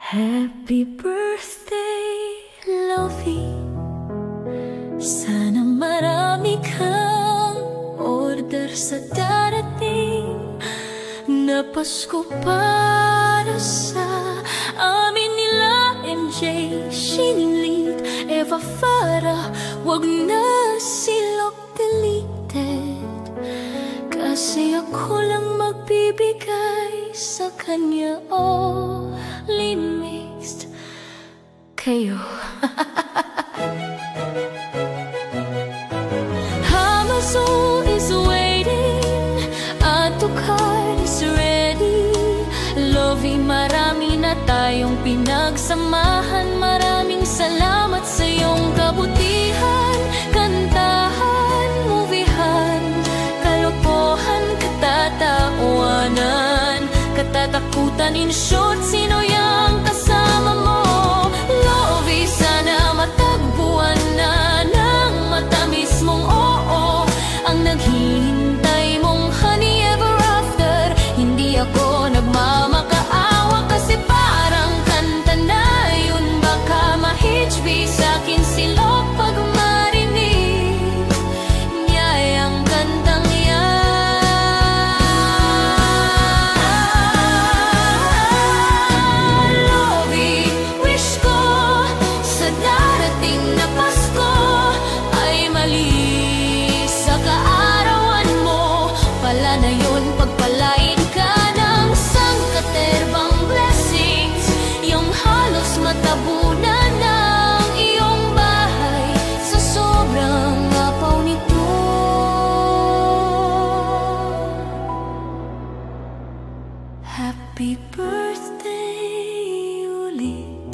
Happy birthday, Lovey. Sana marami kang order sa darating na Pasko para sa amin nila MJ, Shinlit, Eva Farah. Wag na silok deleted, kasi ako lang magbibigay sa kanya. Only mixed kayo. Hamaso is waiting, Ato card is ready. Lovey, marami na tayong pinagsamahan. Maraming salamat sa iyong kabutihan. Kantahan, movihan, kalokohan, katatawanan, katatakutan. In short, sino yang kasama mo? Lovey, sana matagpuan na ng matamis mong oo, ang naghihintay mong honey ever after. Hindi ako nagmamakaawa, kasi parang kanta na yun. Baka ma-HB sa'kin silog pag marinig niya ang kantang yan. Lovey, wish ko sa darating na Pasko ay mali sa kaarawan mo. Pala na yun, pagpalain ka ng sangkaterbang blessings, yung halos matabunan ng iyong bahay sa sobrang apaw nito. Happy birthday ulit,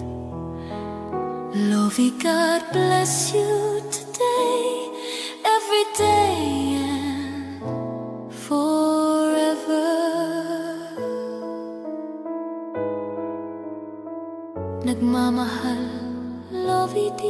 Lovey, God bless you today, every day and forever. Nagmamahal, Lovey D.